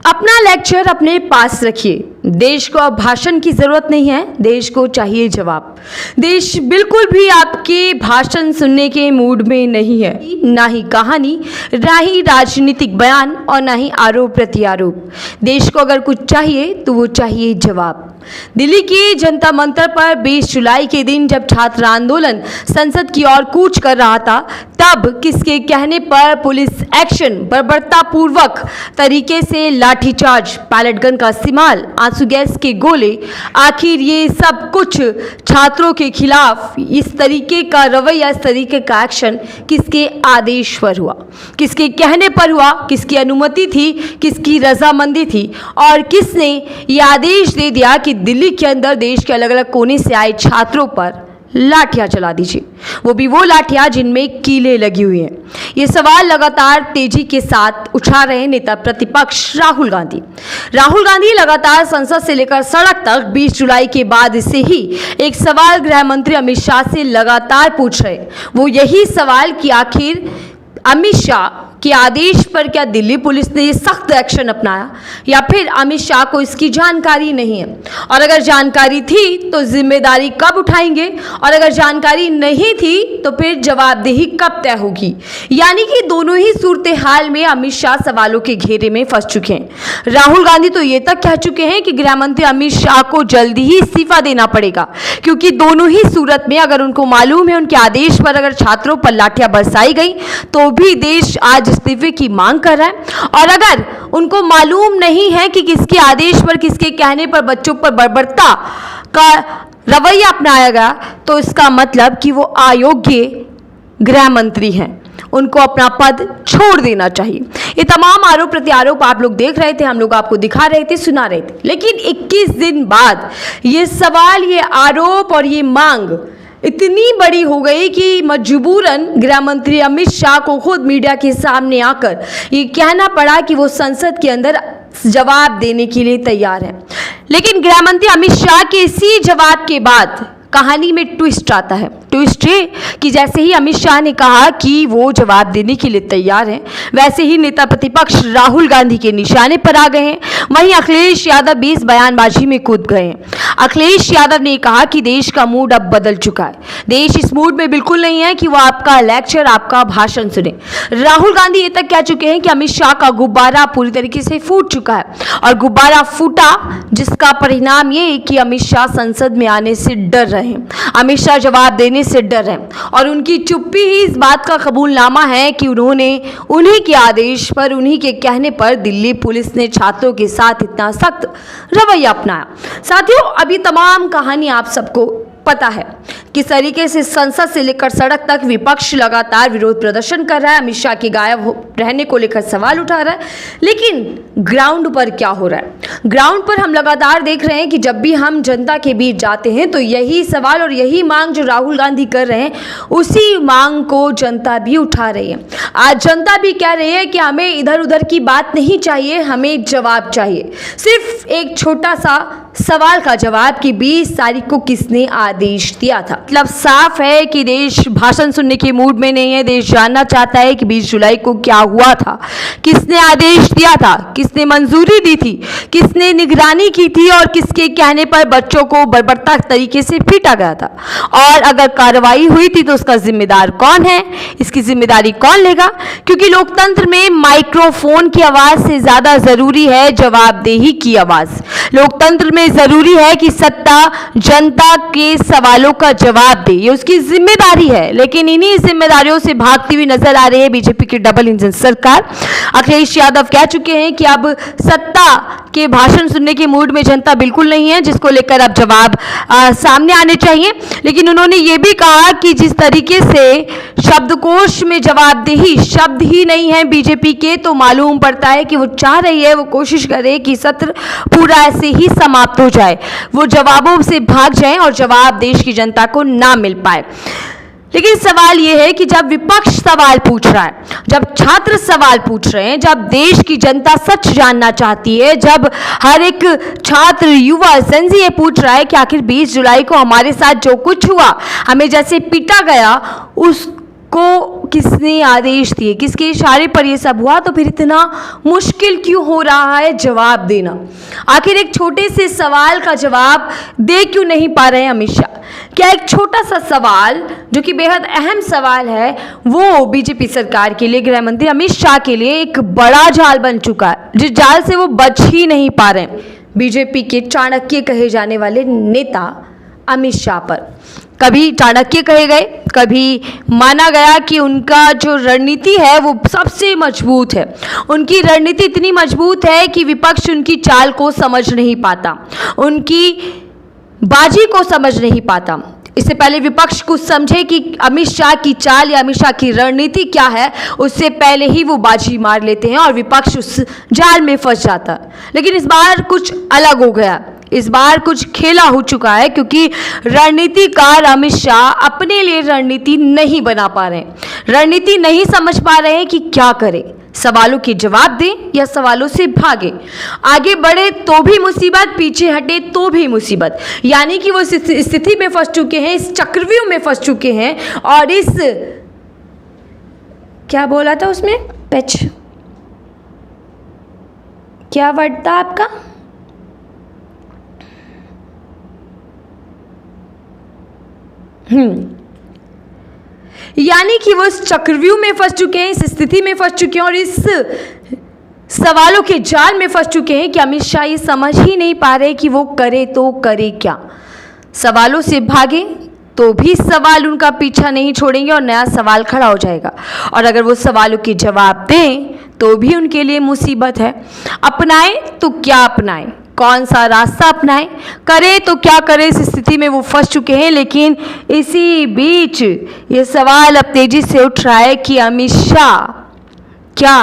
अपना लेक्चर अपने पास रखिए। देश को अब भाषण की जरूरत नहीं है, देश को चाहिए जवाब। देश बिल्कुल भी आपके भाषण सुनने के मूड में नहीं है, ना ही कहानी, ना ही राजनीतिक बयान और ना ही आरोप प्रत्यारोप। देश को अगर कुछ चाहिए तो वो चाहिए जवाब। दिल्ली के जंतर मंतर पर 20 जुलाई के दिन जब छात्र आंदोलन संसद की ओर कूच कर रहा था, तब किसके कहने पर पुलिस एक्शन, बर्बरतापूर्वक तरीके से लाठीचार्ज, पैलेट गन का इस्तेमाल, आंसू गैस के गोले, आखिर ये सब कुछ छात्रों के खिलाफ इस तरीके का रवैया, इस तरीके का एक्शन किसके आदेश पर हुआ, किसके कहने पर हुआ, किसकी अनुमति थी, किसकी रजामंदी थी और किसने ये आदेश दे दिया कि दिल्ली के अंदर देश के अलग अलग कोने से आए छात्रों पर लाठियां चला दीजिए, वो भी वो लाठियां जिनमें कीलें लगी हुई हैं। ये सवाल लगातार तेजी के साथ उठा रहे नेता प्रतिपक्ष राहुल गांधी। राहुल गांधी लगातार संसद से लेकर सड़क तक 20 जुलाई के बाद से ही एक सवाल गृह मंत्री अमित शाह से लगातार पूछ रहे। वो यही सवाल कि आखिर अमित शाह के आदेश पर क्या दिल्ली पुलिस ने सख्त एक्शन अपनाया या फिर अमित शाह को इसकी जानकारी नहीं है, और अगर जानकारी थी तो जिम्मेदारी कब उठाएंगे, और अगर जानकारी नहीं थी तो फिर जवाबदेही कब तय होगी। यानी कि दोनों ही सूरत हाल में अमित शाह सवालों के घेरे में फंस चुके हैं। राहुल गांधी तो ये तक कह चुके हैं कि गृह मंत्री अमित शाह को जल्दी ही इस्तीफा देना पड़ेगा, क्योंकि दोनों ही सूरत में अगर उनको मालूम है उनके आदेश पर अगर छात्रों पर लाठियां बरसाई गई तो भी देश आज इस्तीफे की मांग कर रहा है, और अगर उनको मालूम नहीं है कि किसके आदेश पर, किसके कहने पर बच्चों पर बर्बरता का रवैया अपनाया गया, तो इसका मतलब कि वो अयोग्य गृह मंत्री हैं, उनको अपना पद छोड़ देना चाहिए। ये तमाम आरोप प्रत्यारोप आप लोग देख रहे थे, हम लोग आपको दिखा रहे थे, सुना रहे थे, लेकिन 21 दिन बाद ये सवाल, ये आरोप और ये मांग इतनी बड़ी हो गई कि मजबूरन गृह मंत्री अमित शाह को खुद मीडिया के सामने आकर ये कहना पड़ा कि वो संसद के अंदर जवाब देने के लिए तैयार है। लेकिन गृह मंत्री अमित शाह के इसी जवाब के बाद कहानी में ट्विस्ट आता है। ट्विस्ट ये कि जैसे ही अमित शाह ने कहा कि वो जवाब देने के लिए तैयार हैं, वैसे ही नेता प्रतिपक्ष राहुल गांधी के निशाने पर आ गए हैं। वहीं अखिलेश यादव भी इस बयानबाजी में कूद गए हैं। अखिलेश यादव ने कहा कि देश का मूड अब बदल चुका है, देश इस मूड में बिल्कुल नहीं है कि वो आपका लेक्चर, आपका भाषण सुने। राहुल गांधी ये तक कह चुके हैं कि अमित शाह का गुब्बारा पूरी तरीके से फूट चुका है, और गुब्बारा फूटा जिसका परिणाम ये कि अमित शाह संसद में आने से डर रहे हैं, अमित शाह जवाब देने से डर रहे हैं, और उनकी चुप्पी ही इस बात का कबूलनामा है कि उन्होंने उन्हीं के आदेश पर, उन्हीं के कहने पर दिल्ली पुलिस ने छात्रों के साथ इतना सख्त रवैया अपनाया। साथियों, अभी तमाम कहानी आप सबको पता है किस तरीके से संसद से लेकर सड़क तक विपक्ष लगातार विरोध प्रदर्शन कर रहा है, अमित शाह के गायब रहने को लेकर सवाल उठा रहा है। लेकिन ग्राउंड पर क्या हो रहा है? ग्राउंड पर हम लगातार देख रहे हैं कि जब भी हम जनता के बीच जाते हैं तो यही सवाल और यही मांग जो राहुल गांधी कर रहे हैं, उसी मांग को जनता भी उठा रही है। आज जनता भी कह रही है कि हमें इधर उधर की बात नहीं चाहिए, हमें जवाब चाहिए। सिर्फ एक छोटा सा सवाल का जवाब कि 20 तारीख को किसने आदेश दिया था। मतलब साफ है कि देश भाषण सुनने के मूड में नहीं है। देश जानना चाहता है कि 20 जुलाई को क्या हुआ था, किसने आदेश दिया था, किसने मंजूरी दी थी, किसने निगरानी की थी, और किसके कहने पर बच्चों को बर्बरता तरीके से पीटा गया था, और अगर कार्रवाई हुई थी तो उसका जिम्मेदार कौन है, इसकी जिम्मेदारी कौन लेगा। क्योंकि लोकतंत्र में माइक्रोफोन की आवाज से ज्यादा जरूरी है जवाबदेही की आवाज। लोकतंत्र में जरूरी है कि सत्ता जनता के सवालों का जवाब दे, ये उसकी जिम्मेदारी है। लेकिन इन्हीं जिम्मेदारियों से भागती हुई नजर आ रही है बीजेपी की डबल इंजन सरकार। अखिलेश यादव कह चुके हैं कि अब सत्ता के भाषण सुनने के मूड में जनता बिल्कुल नहीं है, जिसको लेकर अब जवाब सामने आने चाहिए। लेकिन उन्होंने ये भी कहा कि जिस तरीके से शब्दकोश में जवाबदेही शब्द ही नहीं है बीजेपी के, तो मालूम पड़ता है कि वो चाह रही है, वो कोशिश करे कि सत्र पूरा ऐसे ही समाप्त हो जाए, वो जवाबों से भाग जाए और जवाब देश की जनता को ना मिल पाए। लेकिन सवाल यह है कि जब विपक्ष सवाल पूछ रहा है, जब छात्र सवाल पूछ रहे हैं, जब देश की जनता सच जानना चाहती है, जब हर एक छात्र, युवा, सेंजी ये पूछ रहा है कि आखिर 20 जुलाई को हमारे साथ जो कुछ हुआ, हमें जैसे पीटा गया, को किसने आदेश दिए, किसके इशारे पर ये सब हुआ, तो फिर इतना मुश्किल क्यों हो रहा है जवाब देना? आखिर एक छोटे से सवाल का जवाब दे क्यों नहीं पा रहे हैं अमित शाह? क्या एक छोटा सा सवाल जो कि बेहद अहम सवाल है वो बीजेपी सरकार के लिए, गृह मंत्री अमित शाह के लिए एक बड़ा जाल बन चुका है, जिस जाल से वो बच ही नहीं पा रहे हैं बीजेपी के चाणक्य कहे जाने वाले नेता अमित शाह पर? कभी चाणक्य कहे गए, कभी माना गया कि उनका जो रणनीति है वो सबसे मजबूत है। उनकी रणनीति इतनी मजबूत है कि विपक्ष उनकी चाल को समझ नहीं पाता, उनकी बाजी को समझ नहीं पाता। इससे पहले विपक्ष कुछ समझे कि अमित शाह की चाल या अमित शाह की रणनीति क्या है, उससे पहले ही वो बाजी मार लेते हैं और विपक्ष उस जाल में फंस जाता है। लेकिन इस बार कुछ अलग हो गया, इस बार कुछ खेला हो चुका है, क्योंकि रणनीतिकार अमित शाह अपने लिए रणनीति नहीं बना पा रहे हैं, रणनीति नहीं समझ पा रहे हैं कि क्या करें। सवालों के जवाब दें या सवालों से भागे, आगे बढ़े तो भी मुसीबत, पीछे हटे तो भी मुसीबत। यानी कि वो इस स्थिति में फंस चुके हैं, इस चक्रव्यूह में फंस चुके हैं और इस, क्या बोला था उसमें, पैच, क्या वर्ड था आपका, यानी कि वो इस चक्रव्यूह में फंस चुके हैं, इस स्थिति में फंस चुके हैं और इस सवालों के जाल में फंस चुके हैं कि अमित शाह ये समझ ही नहीं पा रहे कि वो करे तो करे क्या। सवालों से भागे तो भी सवाल उनका पीछा नहीं छोड़ेंगे और नया सवाल खड़ा हो जाएगा, और अगर वो सवालों के जवाब दें तो भी उनके लिए मुसीबत है। अपनाएं तो क्या अपनाएं, कौन सा रास्ता अपनाएं, करें तो क्या करें, इस स्थिति में वो फंस चुके हैं। लेकिन इसी बीच ये सवाल अब तेजी से उठ रहा है कि अमित शाह क्या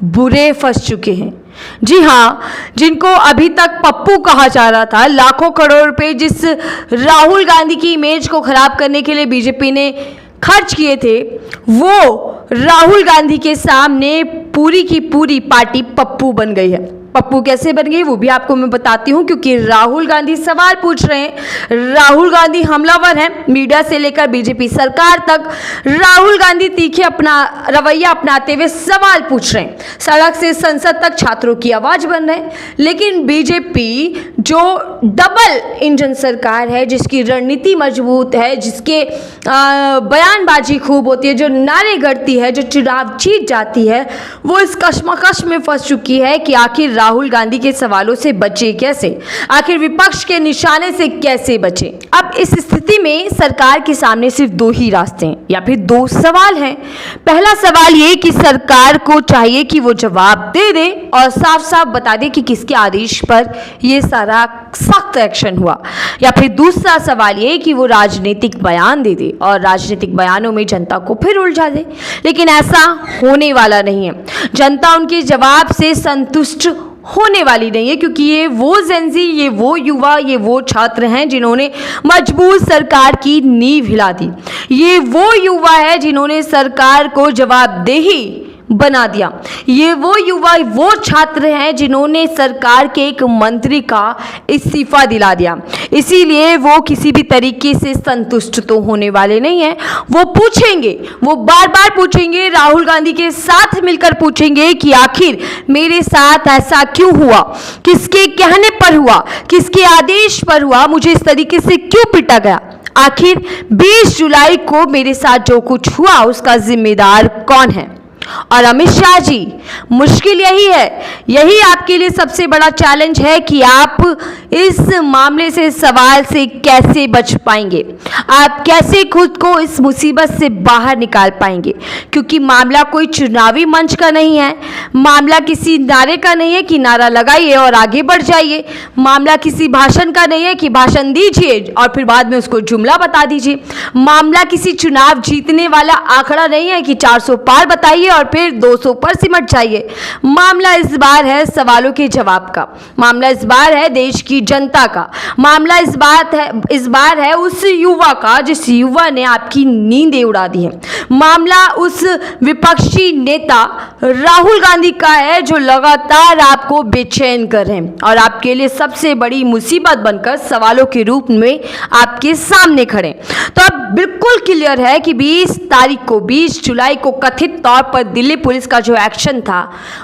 बुरे फंस चुके हैं? जी हाँ, जिनको अभी तक पप्पू कहा जा रहा था, लाखों करोड़ रुपए जिस राहुल गांधी की इमेज को खराब करने के लिए बीजेपी ने खर्च किए थे, वो राहुल गांधी के सामने पूरी की पूरी पार्टी पप्पू बन गई है। पप्पू कैसे बन गई वो भी आपको मैं बताती हूँ, क्योंकि राहुल गांधी सवाल पूछ रहे हैं, राहुल गांधी हमलावर हैं, मीडिया से लेकर बीजेपी सरकार तक राहुल गांधी तीखे अपना रवैया अपनाते हुए सवाल पूछ रहे हैं, सड़क से संसद तक छात्रों की आवाज बन रहे हैं। लेकिन बीजेपी जो डबल इंजन सरकार है, जिसकी रणनीति मजबूत है, जिसके बयानबाजी खूब होती है, जो नारे गढ़ती है, जो चुनाव जीत जाती है, वो इस कश्मकश में फंस चुकी है कि आखिर राहुल गांधी के सवालों से बचे कैसे, आखिर विपक्ष के निशाने से कैसे बचे। अब इस स्थिति में सरकार के सामने सिर्फ दो ही रास्ते हैं या फिर दो सवाल हैं। पहला सवाल ये कि सरकार को चाहिए कि वो जवाब दे दे और साफ साफ बता दे कि किसके आदेश पर ये सारा सख्त एक्शन हुआ, या फिर दूसरा सवाल ये कि वो राजनीतिक बयान दे दे और राजनीतिक बयानों में जनता को फिर उलझा दे। लेकिन ऐसा होने वाला नहीं है, जनता उनके जवाब से संतुष्ट होने वाली नहीं है, क्योंकि ये वो जेनजी, ये वो युवा, ये वो छात्र हैं जिन्होंने मजबूत सरकार की नींव हिला दी। ये वो युवा है जिन्होंने सरकार को जवाबदेही बना दिया। ये वो युवा, वो छात्र हैं जिन्होंने सरकार के एक मंत्री का इस्तीफा दिला दिया। इसीलिए वो किसी भी तरीके से संतुष्ट तो होने वाले नहीं हैं। वो पूछेंगे, वो बार बार पूछेंगे, राहुल गांधी के साथ मिलकर पूछेंगे कि आखिर मेरे साथ ऐसा क्यों हुआ, किसके कहने पर हुआ, किसके आदेश पर हुआ, मुझे इस तरीके से क्यों पीटा गया, आखिर 20 जुलाई को मेरे साथ जो कुछ हुआ उसका जिम्मेदार कौन है। और अमित शाह जी, मुश्किल यही है, यही आपके लिए सबसे बड़ा चैलेंज है कि आप इस मामले से, सवाल से कैसे बच पाएंगे, आप कैसे खुद को इस मुसीबत से बाहर निकाल पाएंगे। क्योंकि मामला कोई चुनावी मंच का नहीं है, मामला किसी नारे का नहीं है कि नारा लगाइए और आगे बढ़ जाइए, मामला किसी भाषण का नहीं है कि भाषण दीजिए और फिर बाद में उसको जुमला बता दीजिए, मामला किसी चुनाव जीतने वाला आंकड़ा नहीं है कि 400 पार बताइए और फिर 200 पर सिमट जाइए। मामला इस बार है सवालों के जवाब का, मामला इस बार है देश की जनता का, मामला इस बार है उस युवा का जिस युवा ने आपकी नींदें उड़ा दी है, मामला उस विपक्षी नेता राहुल गांधी का है जो लगातार आपको बेचैन कर रहे हैं और आपके लिए सबसे बड़ी मुसीबत बनकर सवालों के रूप में आपके सामने खड़े। तो अब बिल्कुल क्लियर है कि 20 तारीख को 20 जुलाई को कथित तौर पर दिल्ली पुलिस का जो एक्शन था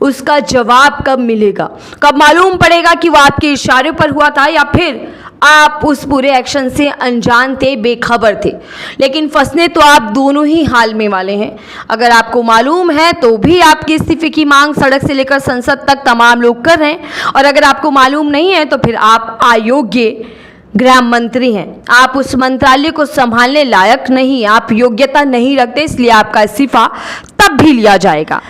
उसका जवाब कब मिलेगा, कब मालूम पड़ेगा कि वो आपके इशारे पर हुआ था या फिर आप उस पूरे एक्शन से अनजान थे, बेखबर थे। लेकिन फंसने तो आप दोनों ही हाल में वाले हैं। अगर आपको मालूम है तो भी आपके इस्तीफे की मांग सड़क से लेकर संसद तक तमाम लोग कर रहे हैं, और अगर आपको मालूम नहीं है तो फिर आप अयोग्य गृह मंत्री हैं। आप उस मंत्रालय को संभालने लायक नहीं, आप योग्यता नहीं रखते, इसलिए आपका इस्तीफा तब भी लिया जाएगा।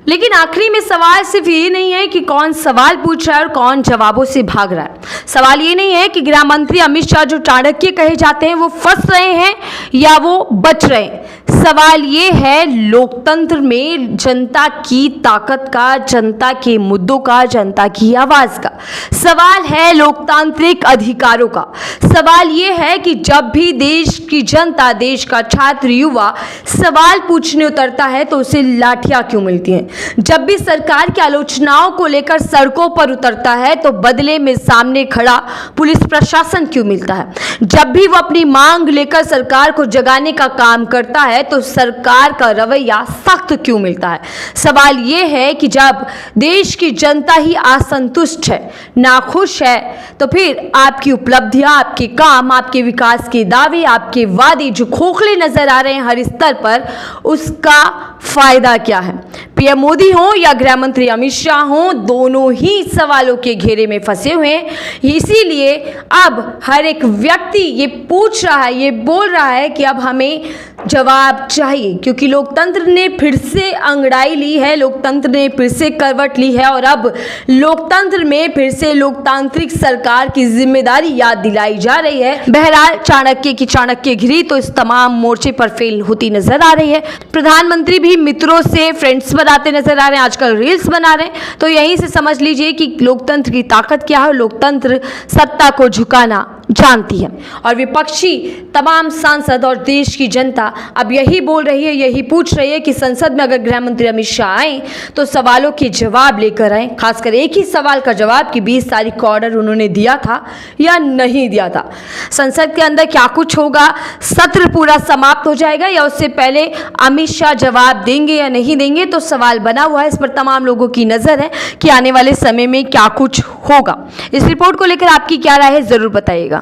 लेकिन आखिरी में सवाल सिर्फ ये नहीं है कि कौन सवाल पूछ रहा है और कौन जवाबों से भाग रहा है। सवाल ये नहीं है कि गृह मंत्री अमित शाह जो चाणक्य कहे जाते हैं वो फंस रहे हैं या वो बच रहे हैं। सवाल ये है लोकतंत्र में जनता की ताकत का, जनता के मुद्दों का, जनता की आवाज का। सवाल है लोकतांत्रिक अधिकारों का। सवाल ये है कि जब भी देश की जनता, देश का छात्र, युवा सवाल पूछने उतरता है तो उसे लाठियां क्यों मिलती हैं। जब भी सरकार की आलोचनाओं को लेकर सड़कों पर उतरता है तो बदले में सामने खड़ा पुलिस प्रशासन क्यों मिलता है। जब भी वो अपनी मांग लेकर सरकार को जगाने का काम करता है तो सरकार का रवैया सख्त क्यों मिलता है। सवाल ये है कि जब देश की जनता ही असंतुष्ट है, नाखुश है, तो फिर आपकी उपलब्धियां, आपके काम, आपके विकास के दावे, आपके वादे जो खोखले नजर आ रहे हैं हर स्तर पर, उसका फायदा क्या है। पीएम मोदी हो या गृह मंत्री अमित शाह हो, दोनों ही सवालों के घेरे में फंसे हुए हैं। इसीलिए अब हर एक व्यक्ति ये पूछ रहा है, ये बोल रहा है कि अब हमें जवाब चाहिए, क्योंकि लोकतंत्र ने फिर से अंगड़ाई ली है, लोकतंत्र ने फिर से करवट ली है, और अब लोकतंत्र में फिर से लोकतांत्रिक सरकार की जिम्मेदारी याद दिलाई जा रही है। बहरहाल चाणक्य की चाणक्यगिरी तो इस तमाम मोर्चे पर फेल होती नजर आ रही है। प्रधानमंत्री भी मित्रों से फ्रेंड्स बनाते नजर आ रहे हैं, आजकल रील्स बना रहे हैं। तो यहीं से समझ लीजिए कि लोकतंत्र की ताकत क्या है। लोकतंत्र सत्ता को झुकाना जानती है, और विपक्षी तमाम सांसद और देश की जनता अब यही बोल रही है, यही पूछ रही है कि संसद में अगर गृह मंत्री अमित शाह आए तो सवालों के जवाब लेकर आए। खासकर एक ही सवाल का जवाब कि 20 तारीख को ऑर्डर उन्होंने दिया था या नहीं दिया था। संसद के अंदर क्या कुछ होगा, सत्र पूरा समाप्त हो जाएगा या उससे पहले अमित शाह जवाब देंगे या नहीं देंगे, तो सवाल बना हुआ है। इस पर तमाम लोगों की नजर है कि आने वाले समय में क्या कुछ होगा। इस रिपोर्ट को लेकर आपकी क्या राय है, जरूर बताइएगा।